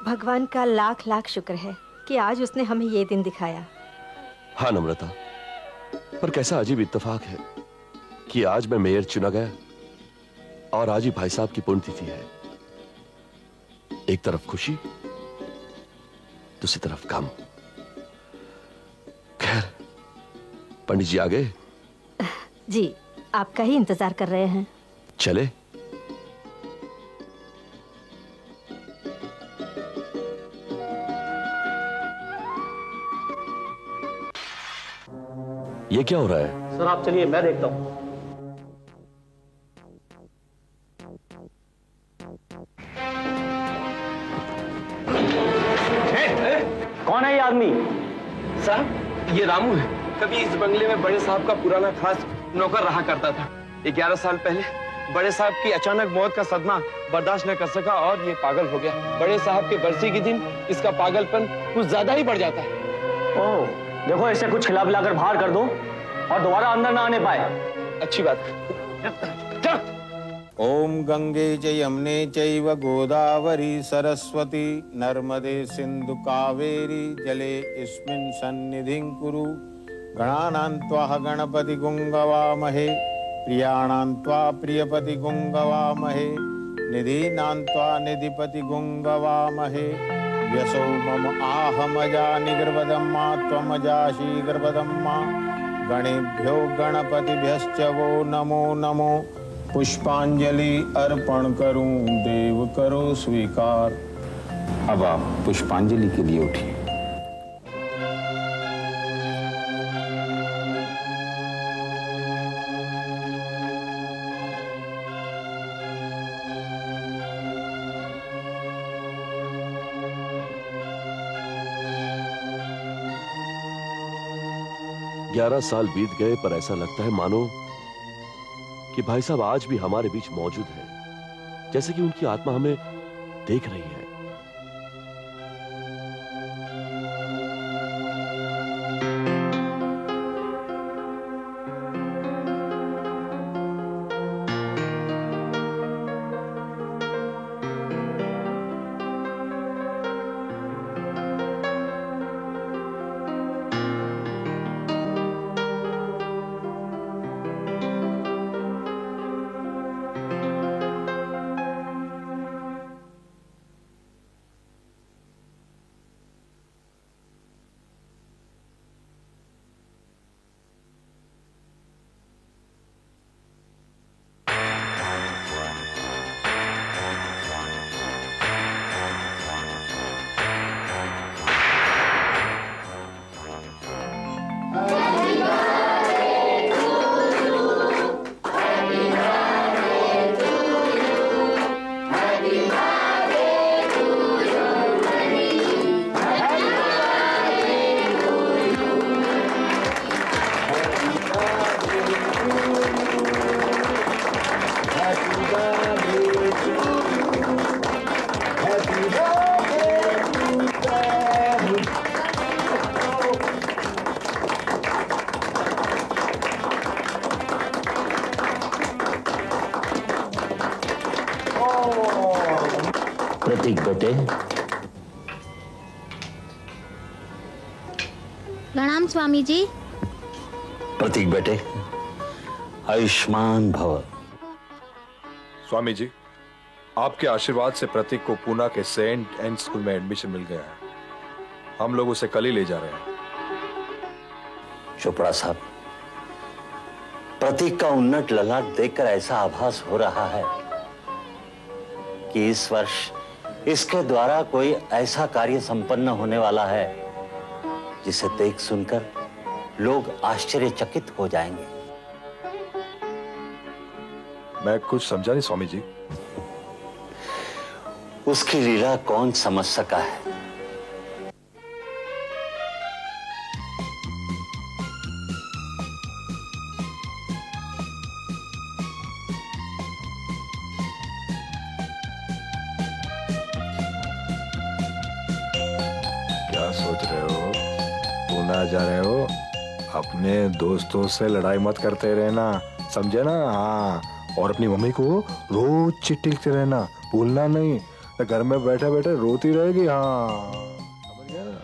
भगवान का लाख लाख शुक्र है कि आज उसने हमें ये दिन दिखाया। हाँ नम्रता, पर कैसा अजीब इत्तेफाक है कि आज मैं मेयर चुना गया और आज ही भाई साहब की पुण्यतिथि है। एक तरफ खुशी, दूसरी तरफ गम। खैर, पंडित जी आ गए? जी, आपका ही इंतजार कर रहे हैं। चले? ये क्या हो रहा है? सर आप चलिए, मैं देखता हूं। कौन है ये आदमी? साहब, ये रामू है। कभी इस बंगले में बड़े साहब का पुराना खास नौकर रहा करता था। 11 साल पहले बड़े साहब की अचानक मौत का सदमा बर्दाश्त न कर सका और ये पागल हो गया। बड़े साहब के बरसी के दिन इसका पागलपन कुछ ज्यादा ही बढ़ जाता है। ओह, देखो इसे कुछ खिला पिलाकर बाहर कर दो और दोबारा अंदर ना आने पाए। अच्छी बात। ओम गंगे च यमुने चैव गोदावरी सरस्वती नर्मदे सिंधु कावेरी जले अस्मिन् सन्निधिं कुरु। गणानां त्वा गणपति गुंगवामहे प्रियाणां त्वा प्रियपति गुंगवामहे निधीनां त्वा निधिपति गुंगवामहे। यशो मम आहमजा निगर्भदम्मा त्वमजासि गर्भदम्मा। गणेभ्यो गणपतिभ्यश्च वो नमो नमो। पुष्पांजलि अर्पण करूं, देव करो स्वीकार। अब आप पुष्पांजलि के लिए उठिए। ग्यारह साल बीत गए, पर ऐसा लगता है मानो कि भाई साहब आज भी हमारे बीच मौजूद है, जैसे कि उनकी आत्मा हमें देख रही है। प्रतीक बेटे। प्रणाम स्वामी जी। प्रतीक बेटे, आयुष्मान भव। स्वामी जी, आपके आशीर्वाद से प्रतीक को पूना के सेंट एंड स्कूल में एडमिशन मिल गया है। हम लोग उसे कल ही ले जा रहे हैं। चोपड़ा साहब, प्रतीक का उन्नत ललाट देखकर ऐसा आभास हो रहा है कि इस वर्ष इसके द्वारा कोई ऐसा कार्य संपन्न होने वाला है जिसे देख सुनकर लोग आश्चर्यचकित हो जाएंगे। मैं कुछ समझा नहीं स्वामी जी। उसकी लीला कौन समझ सका है? क्या सोच रहे हो? पूना जा रहे हो? अपने दोस्तों से लड़ाई मत करते रहना, समझे ना? हाँ, और अपनी मम्मी को रोज चिट्ठी लिखते रहना, भूलना नहीं। तो घर में बैठे बैठे रोती रहेगी। हाँ, समझ गया ना?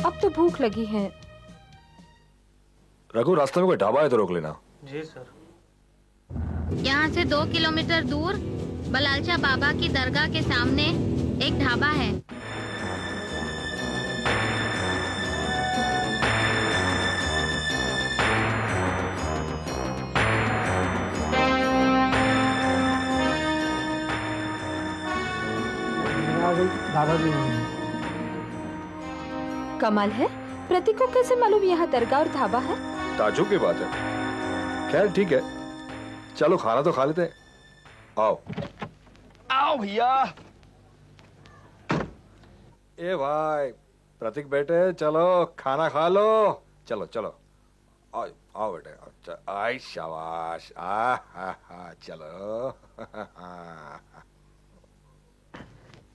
अब तो भूख लगी है। रघु, रास्ते में कोई ढाबा है तो रोक लेना। जी सर। यहाँ से 2 किलोमीटर दूर बलालचा बाबा की दरगाह के सामने एक ढाबा है। कमाल है, प्रतीक को कैसे मालूम यहाँ दरगाह और ढाबा है? ताज्जुब की बात है। खैर ठीक है, चलो खाना तो खा लेते हैं। आओ आओ भैया। ए भाई, प्रतीक बेटे चलो खाना खा लो। चलो चलो, आओ आओ बेटे, आई शाबाश। चलो।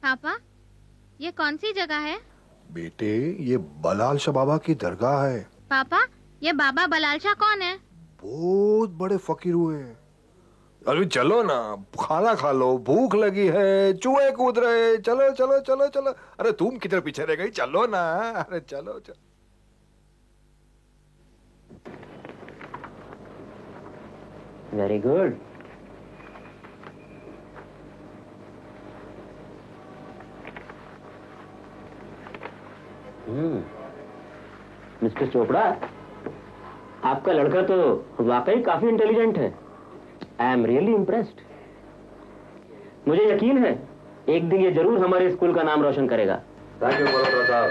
पापा, ये कौन सी जगह है? बेटे, ये बलालशाह बाबा की दरगाह है। पापा, ये बाबा बलालशाह कौन है? बहुत बड़े फकीर हुए। अरे चलो ना, खाना खा लो, भूख लगी है, चूहे कूद रहे। चलो चलो चलो चलो। अरे तुम किधर पीछे रह गई? चलो ना। अरे चलो चलो। Very good. मिस्टर चोपड़ा, आपका लड़का तो वाकई काफी इंटेलिजेंट है। I am really impressed. मुझे यकीन है एक दिन ये जरूर हमारे स्कूल का नाम रोशन करेगा। थैंक यू मल्होत्रा साहब।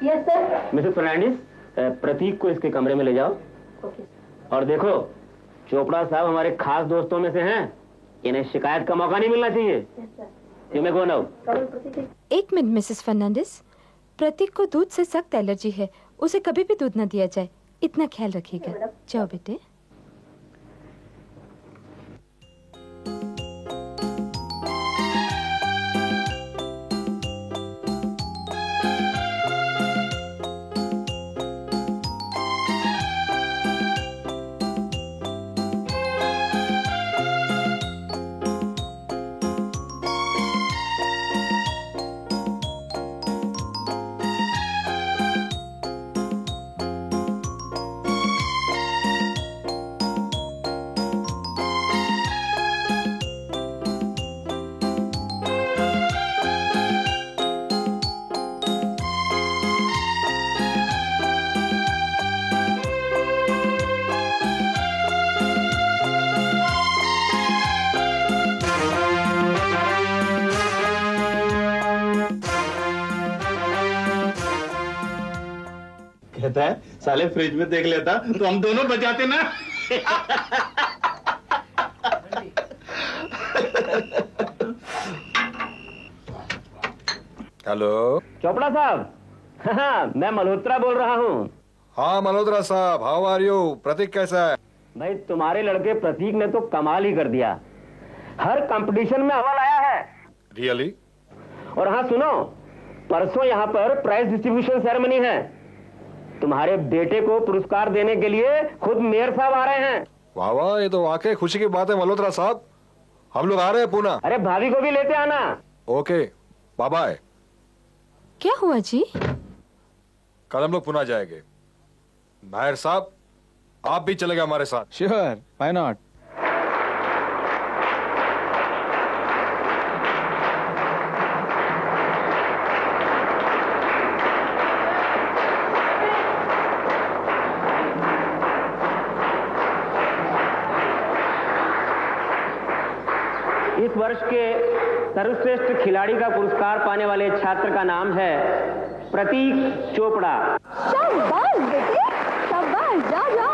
Yes sir. मिसेस फर्नांडिस, प्रतीक को इसके कमरे में ले जाओ। और देखो, चोपड़ा साहब हमारे खास दोस्तों में से हैं, इन्हें शिकायत का मौका नहीं मिलना चाहिए। You may go now. एक मिनट मिसेस फर्नांडिस, प्रतीक को दूध से सख्त एलर्जी है, उसे कभी भी दूध न दिया जाए, इतना ख्याल रखिएगा। जाओ बेटे। कहता है साले फ्रिज में देख लेता तो हम दोनों बचाते ना। हेलो। चोपड़ा साहब, हाँ, मैं मल्होत्रा बोल रहा हूँ। हाँ मल्होत्रा साहब, हाउ आर यू? प्रतीक कैसा है? भाई, तुम्हारे लड़के प्रतीक ने तो कमाल ही कर दिया, हर कंपटीशन में अव्वल आया है। रियली? और हाँ सुनो, परसों यहाँ पर प्राइज डिस्ट्रीब्यूशन सेरेमनी है। तुम्हारे बेटे को पुरस्कार देने के लिए खुद मेयर साहब आ रहे हैं। वाह वाह, ये तो वाकई खुशी की बात है मल्होत्रा साहब। हम लोग आ रहे हैं पूना। अरे भाभी को भी लेते आना। Okay, bye bye. क्या हुआ जी? कल हम लोग पुना जाएंगे। नायर साहब, आप भी चलेगा हमारे साथ? Sure, why not. इस वर्ष के सर्वश्रेष्ठ खिलाड़ी का पुरस्कार पाने वाले छात्र का नाम है प्रतीक चोपड़ा। शाबाश बेटे, शाबाश, जा जा।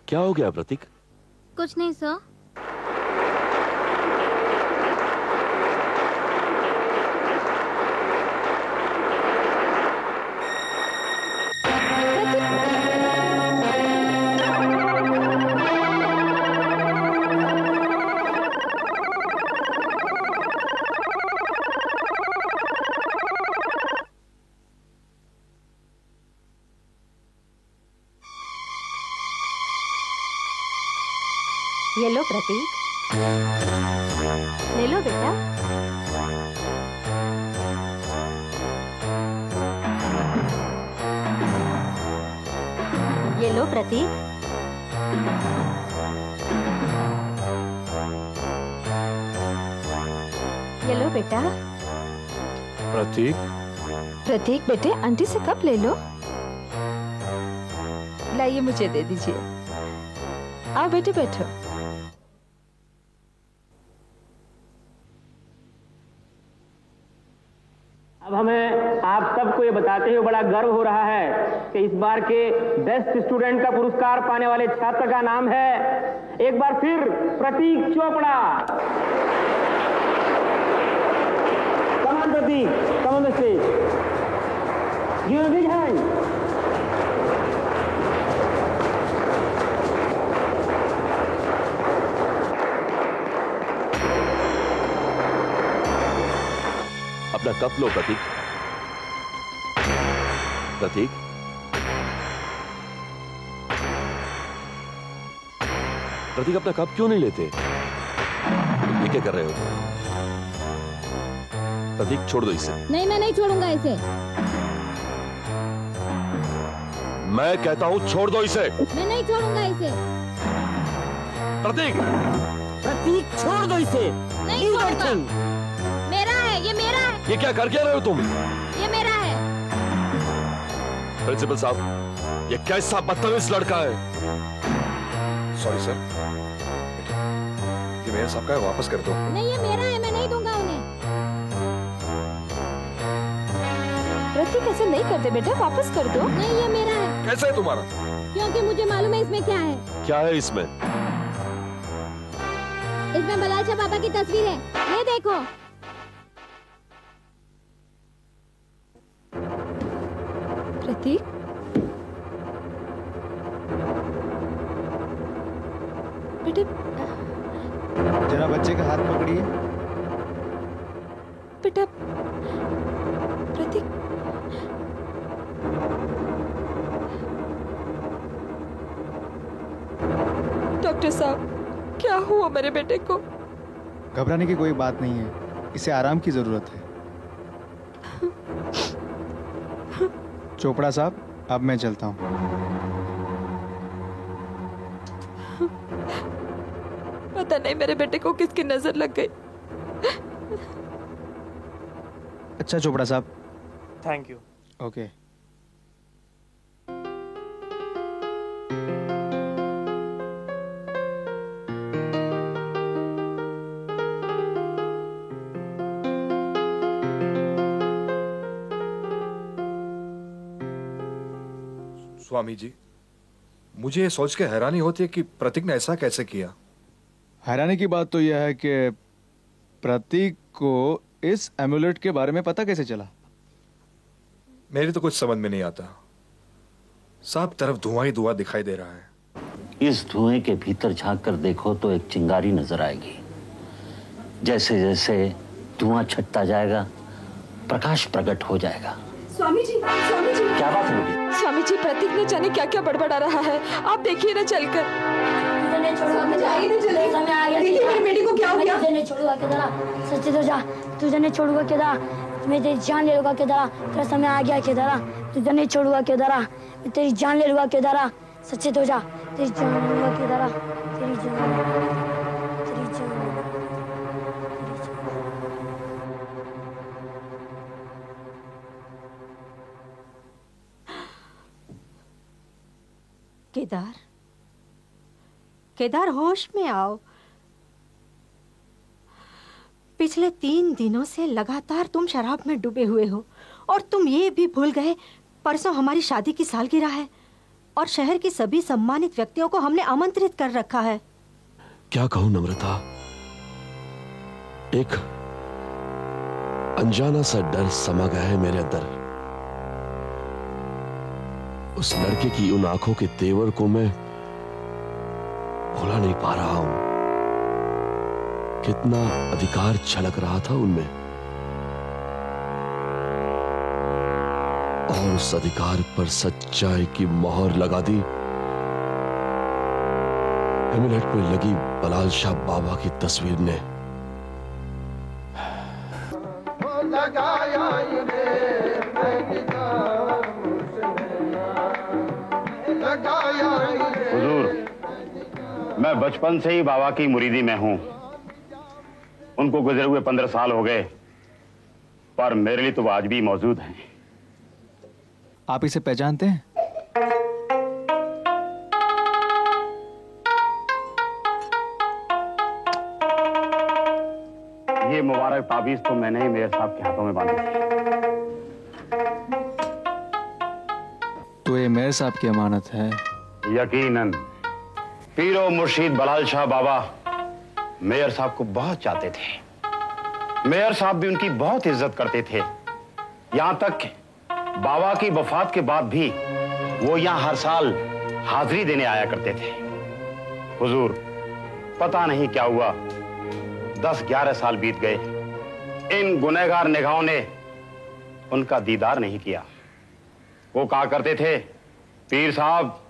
क्या हो गया प्रतीक? कुछ नहीं सर। ये लो प्रतीक, ले लो बेटा। ये लो प्रतीक। ये लो बेटा। प्रतीक, प्रतीक बेटे, आंटी से कप ले लो। लाइए, मुझे दे दीजिए। आओ बेटे, बैठो। अब हमें आप सबको ये बताते हुए बड़ा गर्व हो रहा है कि इस बार के बेस्ट स्टूडेंट का पुरस्कार पाने वाले छात्र का नाम है एक बार फिर Prateek Chopra. Come on, Prateek, come on the stage. Give a big hand. अपना कप लो प्रतीक। प्रतीक, प्रतीक अपना कप क्यों नहीं लेते? ये क्या कर रहे हो? प्रतीक छोड़ दो इसे। नहीं, मैं नहीं छोड़ूंगा इसे। मैं कहता हूं छोड़ दो इसे। मैं नहीं छोड़ूंगा इसे। प्रतीक, प्रतीक छोड़ दो इसे। नहीं छोड़ूंगा। मेरा है, ये मेरा है। ये क्या कर क्या रहे हो तुम? ये मेरा है। प्रिंसिपल साहब, ये कैसा बदतमीज लड़का है? सॉरी सर, ये मेरे साहब का है, वापस कर दो। नहीं, ये मेरा है, मैं नहीं दूंगा उन्हें। प्रतीक ऐसे नहीं करते बेटा, वापस कर दो। नहीं, ये मेरा है। कैसा है तुम्हारा? क्योंकि मुझे मालूम है इसमें क्या है। क्या है इसमें? इसमें बलालचा बाबा की तस्वीर है, ये देखो। प्रतीक, बेटे, जरा बच्चे का हाथ पकड़िए। बेटा, प्रतीक, डॉक्टर साहब, क्या हुआ मेरे बेटे को? घबराने की कोई बात नहीं है, इसे आराम की जरूरत है। चोपड़ा साहब, अब मैं चलता हूँ। पता नहीं मेरे बेटे को किसकी नजर लग गई। अच्छा चोपड़ा साहब। Thank you. Okay. Swami ji, मुझे ये सोच के हैरानी होती है कि प्रतीक ने ऐसा कैसे किया। हैरानी की बात तो यह है कि प्रतीक को इस एमुलेट के बारे में पता कैसे चला? मेरी तो कुछ समझ में नहीं आता। सब तरफ धुआं ही धुआं दिखाई दे रहा है। इस धुएं के भीतर झांक कर देखो तो एक चिंगारी नजर आएगी। जैसे जैसे धुआं छटता जाएगा, प्रकाश प्रकट हो जाएगा। स्वामी जी, स्वामी जी। क्या बात है बेटी? स्वामी जी, प्रतीक ने जाने क्या क्या बड़बड़ा रहा है, आप देखिए ना चलकर। मेरी बेटी को क्या हो गया? तुझे नहीं छोड़ूंगा केदारा, सच्चे तो जा। तुझे नहीं छोड़ूंगा केदारा, मैं तेरी जान ले लूंगा केदारा। तेरा समय आ गया केदारा, तुझे नहीं छोड़ूंगा केदारा, मैं तेरी जान ले लूंगा केदारा। सच्चे तो जा, तेरी जान ले लूंगा केदारा, तेरी जान, तेरी जान, तेरी जान। केदार, केदार होश में आओ। पिछले 3 दिनों से लगातार तुम शराब में डूबे हुए हो और तुम ये भी भूल गए परसों हमारी शादी की सालगिरह है और शहर के सभी सम्मानित व्यक्तियों को हमने आमंत्रित कर रखा है। क्या कहूं नम्रता, एक अनजाना सा डर समा गया है मेरे अंदर। उस लड़के की उन आंखों के तेवर को मैं भुला नहीं पा रहा हूं। कितना अधिकार छलक रहा था उनमें और उस अधिकार पर सच्चाई की मोहर लगा दी एमुलेट में लगी बलाल शाह बाबा की तस्वीर ने। हुजूर, मैं बचपन से ही बाबा की मुरीदी में हूं। उनको गुजरे हुए 15 साल हो गए, पर मेरे लिए तो वो आज भी मौजूद हैं। आप इसे पहचानते हैं? ये मुबारक ताबीज तो मैंने ही मेयर साहब के हाथों में बांधी थी। तो ये मेयर साहब की अमानत है? यकीनन। पीरो मुर्शीद बलाल शाह बाबा मेयर साहब को बहुत चाहते थे। मेयर साहब भी उनकी बहुत इज्जत करते थे। यहां तक बाबा की वफात के बाद भी वो यहां हर साल हाजिरी देने आया करते थे। हुजूर, पता नहीं क्या हुआ, 10-11 साल बीत गए, इन गुनहगार निगाहों ने उनका दीदार नहीं किया। वो कहा करते थे, पीर साहब,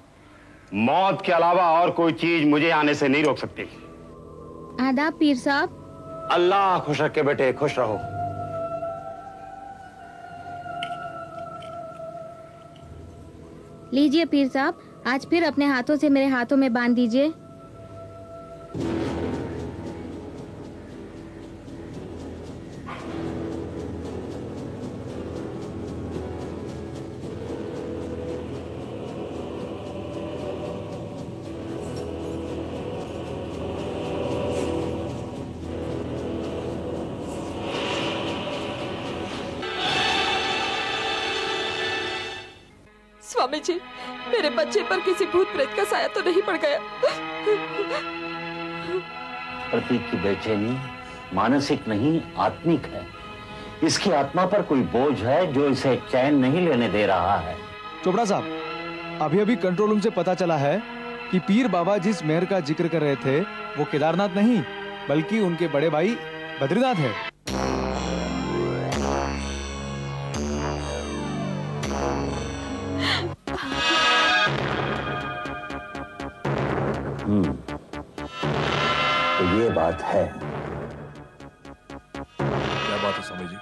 मौत के अलावा और कोई चीज मुझे आने से नहीं रोक सकती। आदाब पीर साहब। अल्लाह खुश रखे बेटे, खुश रहो। लीजिए पीर साहब, आज फिर अपने हाथों से मेरे हाथों में बांध दीजिए। स्वामी जी, मेरे बच्चे पर किसी भूत प्रेत का साया तो नहीं पड़ गया? प्रतीक की बेचैनी मानसिक नहीं, आत्मिक है। इसकी आत्मा पर कोई बोझ है जो इसे चैन नहीं लेने दे रहा है। चोपड़ा साहब, अभी अभी कंट्रोल रूम से पता चला है कि पीर बाबा जिस मेहर का जिक्र कर रहे थे वो केदारनाथ नहीं बल्कि उनके बड़े भाई बद्रीनाथ है। तो ये बात है। क्या बात है स्वामी जी?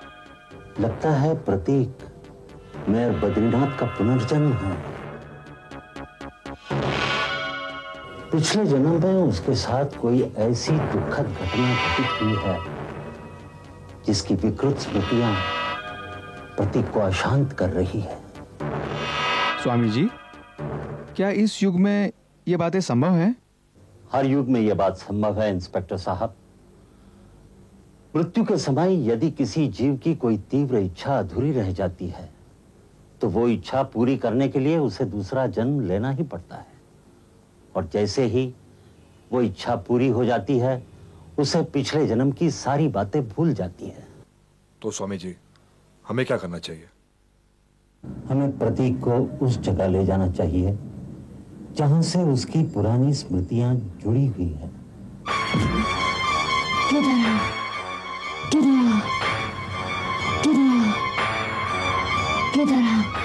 लगता है प्रतीक मेयर बद्रीनाथ का पुनर्जन्म है। पिछले जन्म में उसके साथ कोई ऐसी दुखद घटना घटित हुई है जिसकी विकृत स्मृतियां प्रतीक को अशांत कर रही है। स्वामी जी, क्या इस युग में ये बातें संभव है? हर युग में यह बात संभव है इंस्पेक्टर साहब। मृत्यु के समय यदि किसी जीव की कोई तीव्र इच्छा अधूरी रह जाती है तो वो इच्छा पूरी करने के लिए उसे दूसरा जन्म लेना ही पड़ता है, और जैसे ही वो इच्छा पूरी हो जाती है उसे पिछले जन्म की सारी बातें भूल जाती है। तो स्वामी जी, हमें क्या करना चाहिए? हमें प्रतीक को उस जगह ले जाना चाहिए जहां से उसकी पुरानी स्मृतियां जुड़ी हुई है। केदारा, केदारा, केदारा, केदारा।